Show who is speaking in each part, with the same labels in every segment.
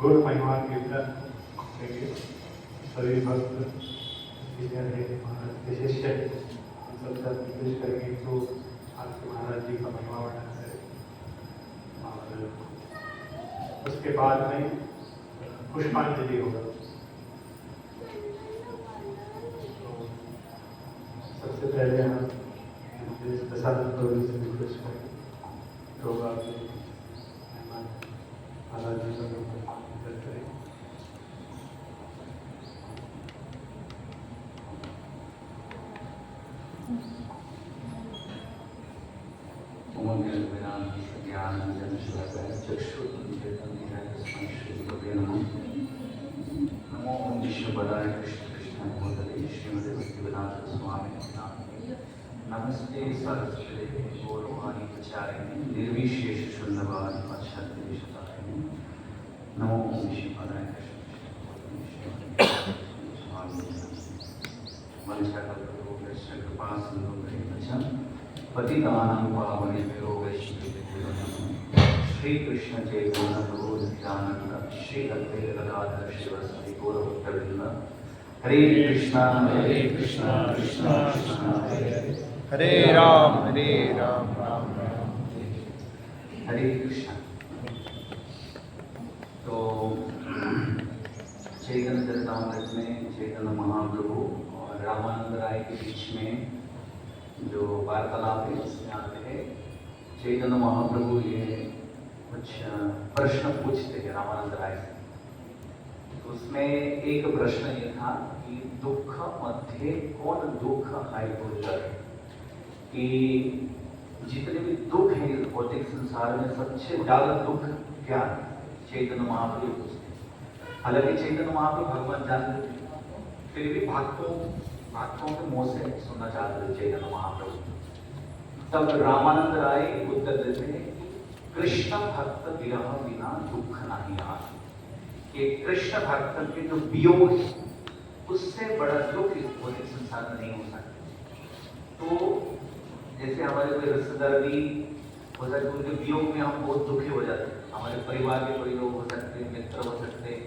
Speaker 1: गुरु महिमा कीर्तन करेंगे। सभी भक्त विशिष्ट सबका निर्देश करेंगे तो आपके महाराज जी का महिमा वर्णन करें और उसके बाद में पुष्पांजलि होगा। तो सबसे पहले हम प्रसाद से रिक्वेस्ट करेंगे तो आपके मेहमान महाराज जी का करें।
Speaker 2: नमो ओम विष्णुपदाय कृष्ण कृष्ण भगवते श्रीमते भक्तिवेदांत स्वामी नामिने नमस्ते सरस्वती गौरवाणी प्रचारिणे निर्विशेष शून्यवादी पाश्चात्य देशतारिणे नमो ओम विष्णुपदाय कृष्ण कृष्ण वंशकल्पतरुभ्यश्च कृपा सिन्धुभ्यश्च पतितानां पावनेभ्यो वैष्णवेभ्यो नमः। श्री कृष्ण चैतन्य प्रभु नित्यानंद श्री अद्वैत गदाधर शिवासादि गौरभक्तवृंद हरे कृष्णा कृष्णा कृष्णा हरे हरे राम राम राम हरे कृष्णा। तो चैतन्य चरितामृत में चैतन्य महाप्रभु और रामानंद राय के बीच में जो वार्तालाप है उसमें आते हैं चैतन्य महाप्रभु ये कुछ प्रश्न पूछते हैं रामानंद राय से। तो उसमें एक प्रश्न ये था कि दुख मध्य कौन दुख हाय बोलता है कि जितने भी दुख है इस भौतिक संसार में सबसे ज्यादा दुख क्या है? चैतन्य महाप्रभु पूछते हैं। हालांकि चैतन्य महाप्रभु भगवान जानते थे फिर भी भक्तों के मुंह से सुनना चाहते थे चैतन्य महाप्रभु। तब रामानंद राय उत्तर देते हैं कृष्ण भक्त विरह बिना दुख नहीं आता। कि कृष्ण भक्त के जो वियोग है उससे बड़ा दुख इस भौतिक संसार में नहीं हो सकता। तो जैसे हमारे कोई रिश्तेदार भी हो सकते उनके वियोग में हम बहुत दुखी हो जाते हैं। हमारे परिवार के कोई लोग हो सकते हैं, मित्र हो सकते हैं,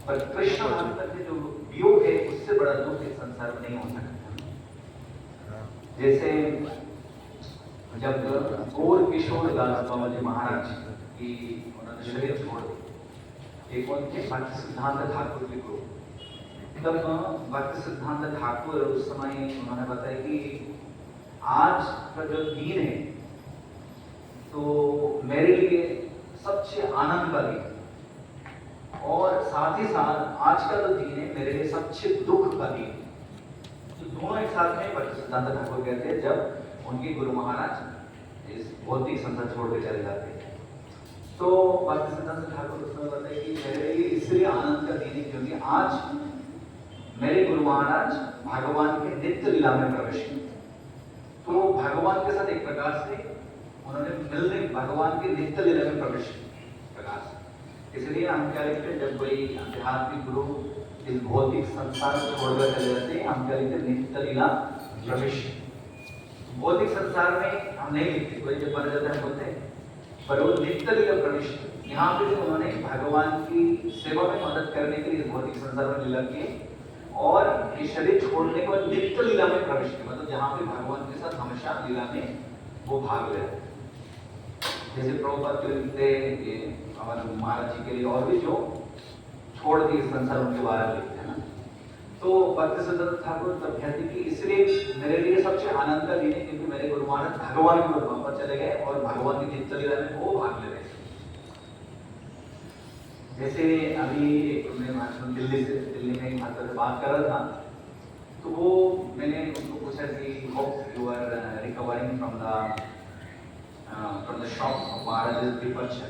Speaker 2: पर कृष्ण भक्त के जो वियोग है उससे बड़ा दुख इस संसार में नहीं हो सकता। जैसे जब गौर किशोर दास बाबा जी महाराज की उन्होंने शरीर छोड़ दी, एक उनके भक्ति सिद्धांत ठाकुर के गुरु। तब भक्ति सिद्धांत ठाकुर उस समय उन्होंने बताया कि आज का जो दिन है तो मेरे लिए सबसे आनंद का दिन और साथ ही साथ आज का जो दिन है मेरे लिए सबसे दुख का दिन। तो दोनों एक साथ में भक्ति सिद्धांत ठाकुर कहते हैं जब उनके गुरु महाराज इस भौतिक संसार छोड़ के चले जाते हैं। तो भक्ति सिद्धांत ठाकुर उसमें बताया कि मेरे लिए इसलिए आनंद का दिन है क्योंकि आज मेरे गुरु महाराज भगवान के नित्य लीला में प्रवेश किए। तो भगवान के साथ एक प्रकार से उन्होंने मिलने भगवान के नित्य लीला में प्रवेश प्रकार से। इसलिए हम क्या लिखते हैं जब कोई आध्यात्मिक गुरु इस भौतिक संसार को छोड़कर चले जाते हैं हम क्या लिखते हैं नित्य लीला प्रवेश। भौतिक संसार में हम नहीं लिखते, कोई जब बन जाता है बोलते हैं, पर वो नित्य लीला प्रवेश यहाँ पे उन्होंने भगवान की सेवा में मदद करने के लिए भौतिक संसार में लीला किए और ये शरीर छोड़ने के बाद नित्य लीला में प्रवेश किया, मतलब जहाँ पे भगवान के साथ हमेशा लीला में वो भाग ले। जैसे प्रभुपाद के लिखते हमारे महाराज जी के लिए और भी जो छोड़ दिए संसार उनके बारे में लिखते हैं ना। तो भक्ति सिद्धांत ठाकुर तब कहते कि इसलिए मेरे लिए सबसे आनंद का दिन है क्योंकि मेरे गुरु महाराज भगवान के भगवान पर चले गए और भगवान की नित्य लीला में वो भाग ले रहे। जैसे अभी मैं दिल्ली में एक माता से बात कर रहा था तो वो मैंने उनको पूछा कि hope you are recovering from the shock of Maharaj departure.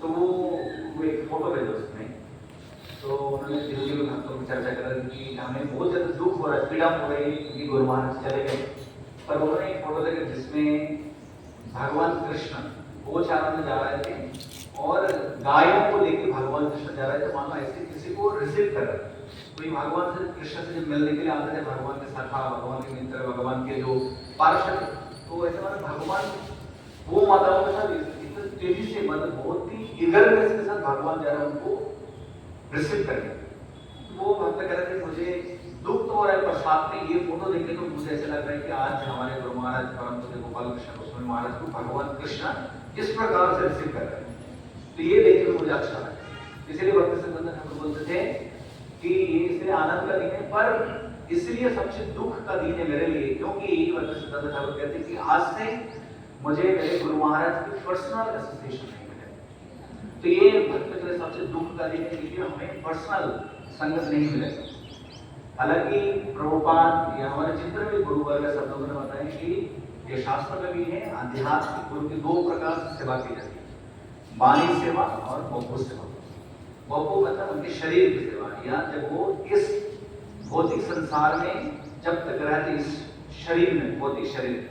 Speaker 2: तो वो एक फोटो भेजा उसमें। तो उन्होंने दिल्ली में भक्तों की चर्चा कर रही कि हमें बहुत ज्यादा दुख हो रहा है, पीड़ा हो रही है क्योंकि गुरु महाराज चले गए। पर उन्होंने एक फोटो देखा जिसमें भगवान कृष्ण वो चारण में जा रहे थे और गायों को लेकर भगवान कृष्ण जा रहे थे, मानो ऐसे किसी को रिसीव कर रहे। कोई भगवान से कृष्ण से जब मिलने के लिए आते थे, भगवान के सखा, भगवान के मित्र, भगवान के जो पार्षद, तो ऐसे मतलब भगवान वो माताओं के साथ इतनी तेजी से मतलब बहुत ही ईगरनेस के साथ भगवान जा रहे हैं उनको रिसीव करने। वो भक्त कह रहे थे मुझे दुख तो हो रहा है, पर साथ में ये फोटो देख के तो मुझे ऐसा लग रहा है कि आज हमारे गुरु महाराज परम पूज्य गोपाल कृष्ण गोस्वामी महाराज को भगवान कृष्ण किस प्रकार से रिसीव कर रहे हैं। तो ये देख के मुझे अच्छा लगा। इसलिए भक्त सिद्धांत ठाकुर बोलते थे कि ये इसलिए आनंद का दिन है, पर इसलिए सबसे दुख का दिन है मेरे लिए, क्योंकि भक्त सिद्धांत ठाकुर कहते हैं कि आज से मुझे मेरे गुरु महाराज की पर्सनल एसोसिएशन नहीं मिले। तो ये भक्त के लिए सबसे दुख का दिन है, क्योंकि हमें पर्सनल संगत नहीं मिलेगा। हालांकि प्रभुपाद या हमारे जितने भी गुरु वर्ग सब लोगों ने बताया कि ये शास्त्र में भी है, आध्यात्मिक गुरु की 2 प्रकार से सेवा की जाती है, वाणी सेवा और बपू सेवा। बपू मतलब उनके शरीर की सेवा, या जब वो इस भौतिक संसार में जब तक रहते इस शरीर में, भौतिक शरीर,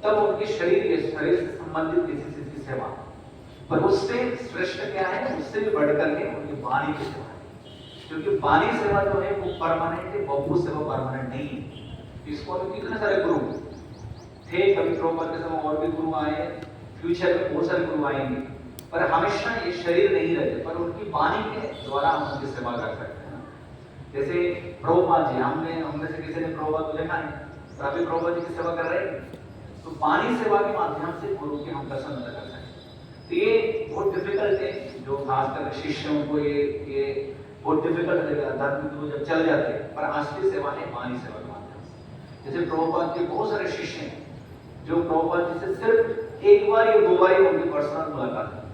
Speaker 2: तब उनके शरीर से संबंधित किसी चीज की सेवा। पर उससे श्रेष्ठ क्या है, उससे भी बढ़कर के उनकी वाणी की सेवा, क्योंकि वाणी सेवा जो है वो परमानेंट है, बपू सेवा परमानेंट नहीं है। इसको अभी कितने सारे गुरु थे, कभी प्रभुपाद के समय और भी गुरु आए, फ्यूचर में बहुत सारे गुरु आएंगे, पर हमेशा ये शरीर नहीं रहते, पर उनकी वाणी के द्वारा हम उनकी सेवा कर सकते हैं। जैसे प्रभुपाद जी, हमने से किसी ने प्रभुपाद को देखा नहीं, पर अभी प्रभुपाद जी की सेवा कर रहे हैं, तो वाणी सेवा के माध्यम से गुरु की हम प्रसन्नता कर सकते हैं। तो ये बहुत डिफिकल्ट है, जो खासकर शिष्यों को ये बहुत डिफिकल्ट लगेगा, आध्यात्मिक गुरु जब चल जाते हैं, पर असली सेवा है वाणी सेवा के माध्यम से। जैसे प्रभुपाद के बहुत सारे शिष्य हैं जो प्रभुपाद जी से सिर्फ 1 बार या 2 बार ही उनकी पर्सनल मुलाकात है।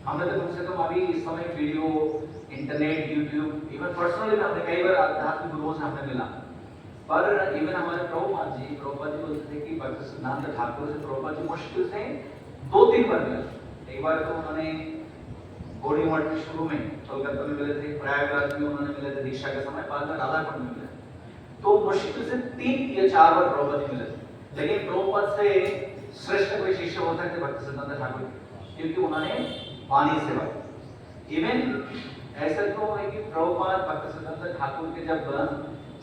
Speaker 2: हमने तो कम से कम अभी इस समय video, internet, YouTube, even personally हमने कई बार आध्यात्मिक गुरुओं से हमने मिला, पर इवन हमारे प्रभुपाद जी बोलते थे कि भक्त सिद्धांत ठाकुर से प्रभुपाद जी मुश्किल से 2-3 बार मिले। एक बार तो उन्होंने गौड़ी मठ के शुरू में कोलकाता में मिले थे, प्रयागराज में उन्होंने मिले थे दीक्षा के समय, बाद में राधाकुंड में मिले, तो मुश्किल से 3 या 4 बार प्रभुपाद जी मिले थे। लेकिन प्रभुपाद से श्रेष्ठ कोई शिष्य हो सकते भक्त सिद्धांत ठाकुर, क्योंकि उन्होंने वाणी सेवा की। इवन ऐसा तो है कि प्रभुपाद भक्त सिद्धांत ठाकुर के जब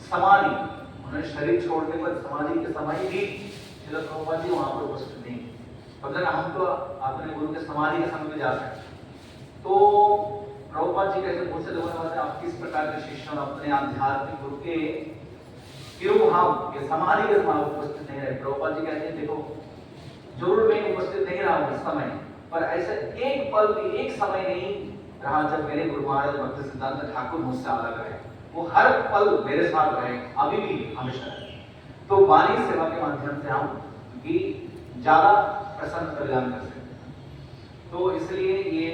Speaker 2: समाधि, उन्होंने शरीर छोड़ने पर समाधि के समय भी प्रभुपाद जी वहां पर उपस्थित नहीं, मतलब हम तो अपने गुरु के समाधि के समय में जा सकते। तो प्रभुपाद जी कैसे बहुत से लोगों ने बताया आप किस प्रकार के शिष्य अपने आध्यात्मिक गुरु के तिरुभाव के समाधि के समय उपस्थित नहीं रहे। प्रभुपाद जी कहते हैं देखो, जरूर मैं उपस्थित नहीं रहा उस समय, पर ऐसा एक पल भी, एक समय नहीं रहा जब मेरे गुरु महाराज भक्त सिद्धांत ठाकुर मुझसे अलग रहे। वो हर पल मेरे साथ रहे, अभी भी, हमेशा रहे। तो वाणी सेवा के माध्यम से हम भी ज्यादा प्रसन्न प्रदान कर सकते हैं। तो इसलिए ये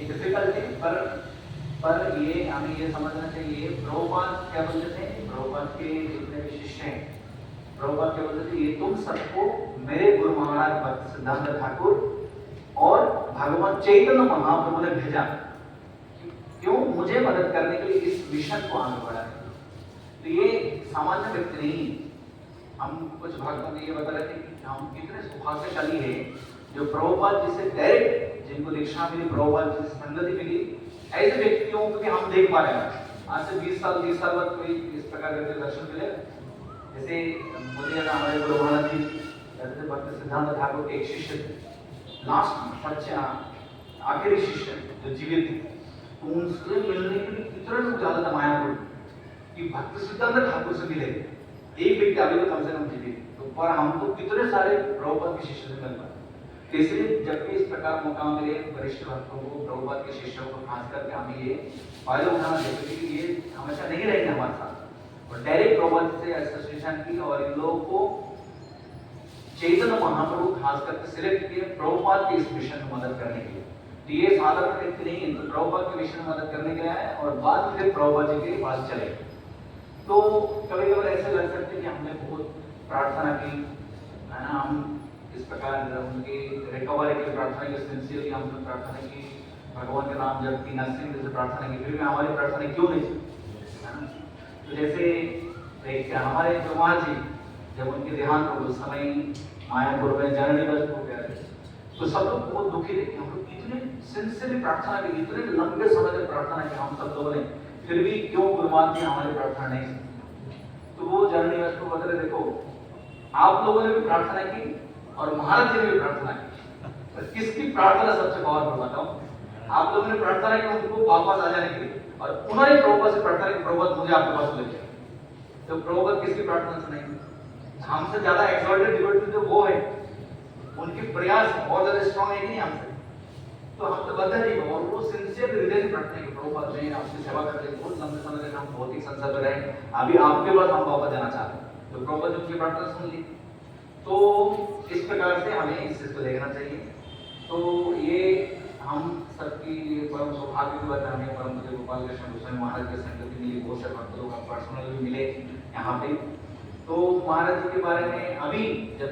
Speaker 2: डिफिकल्ट है, पर ये हमें ये समझना चाहिए। प्रभुपाद क्या बोलते थे, प्रभुपाद के जितने भी शिष्य हैं, प्रभुपाद क्या बोलते थे, ये तुम सबको मेरे गुरु महाराज भक्त सिद्धांत ठाकुर और भगवान चैतन्य महाप्रभु ने भेजा, क्यों, मुझे मदद करने के लिए इस मिशन को आगे बढ़ाने। तो ये सामान्य व्यक्ति नहीं। हम कुछ भक्तों ने ये बता रहे थे कि हम कितने सौभाग्यशाली हैं जो प्रभुपाद जी से डायरेक्ट, जिनको दीक्षा मिली, प्रभुपाद जी से संगति मिली, ऐसे व्यक्तियों को भी हम देख पा रहे हैं। आज से 20 साल 30 साल बाद कोई इस प्रकार के दर्शन मिले। जैसे मुझे हमारे गुरु महाराज जी जैसे भक्त सिद्धांत ठाकुर के एक शिष्य थे, लास्ट सबसे आखिरी शिष्य जो जीवित थे, तो उनसे मिलने के लिए कितने लोग ज्यादा था मायापुर कि भक्त सिद्धांत ठाकुर से मिले। एक व्यक्ति अभी तो कम से कम जीवित, तो पर हम तो कितने सारे प्रभुपाद के शिष्य से मिल पाए। इसलिए जब भी इस प्रकार मौका मिले वरिष्ठ भक्तों को, प्रभुपाद के शिष्यों को, खास करके हमें ये फायदा उठाना चाहिए कि ये हमेशा नहीं रहेंगे हमारे साथ, और डायरेक्ट प्रभुपाद से एसोसिएशन की और इन लोगों को चैतन्य महाप्रभु खास करके सिलेक्ट किए प्रभुपाद के इस मिशन में मदद करने के लिए। तो ये साधारण व्यक्ति नहीं है, तो प्रभुपाद के मिशन में मदद करने के लिए आए और बाद में फिर प्रभुपाद जी के पास चले। तो कभी कभी ऐसे लग सकते हैं कि हमने बहुत प्रार्थना की है ना, हम इस प्रकार उनकी रिकवरी के लिए प्रार्थना की, सिंसियरली हमने प्रार्थना की, भगवान के नाम जप की, नरसिंह जैसे प्रार्थना की, फिर भी हमारी प्रार्थना क्यों नहीं चली, है ना। तो जैसे हमारे कुमार जी जब उनके देहांत हो उस समय मायापुर में जननी बस हो गया, तो सब लोग बहुत दुखी थे। हम लोग इतने सिंसियरली प्रार्थना की, इतने लंबे समय तक प्रार्थना की हम सब लोगों ने, फिर भी क्यों गुरुमान जी हमारी प्रार्थना नहीं। तो वो जननी बस को बता रहे, देखो आप लोगों ने भी प्रार्थना की और महाराज जी ने भी प्रार्थना की, तो किसकी प्रार्थना सबसे पावरफुल बताओ। आप लोगों ने प्रार्थना की उनको वापस आ जाने के लिए, और उन्होंने प्रभुपाद से प्रार्थना की, प्रभुपाद मुझे आपके पास ले जाओ। तो प्रभुपाद किसकी प्रार्थना सुनेंगे? हमसे ज्यादा एक्सॉल्टेड डिवोटी तो वो है, उनकी प्रयास और ज्यादा स्ट्रांग है कि नहीं हमसे, तो हम तो बंधन ही हो, और वो सिंसियर हृदय से प्रार्थना की, प्रभुपाद मैं आपकी सेवा करते हैं, बहुत लंबे समय तक हम भौतिक संसार में रहे, अभी आपके पास हम वापस जाना चाहते हैं। तो प्रभुपाद ने उनकी प्रार्थना सुन ली। तो इस प्रकार से हमें इस चीज को देखना चाहिए। तो ये हम सबकी परम सौभाग्य की बात है, हमें परम पूज्य गोपाल कृष्ण गोस्वामी महाराज के संगति मिली, बहुत से भक्त लोग पर्सनली भी मिले यहाँ पे। तो महाराज जी के बारे में अभी जब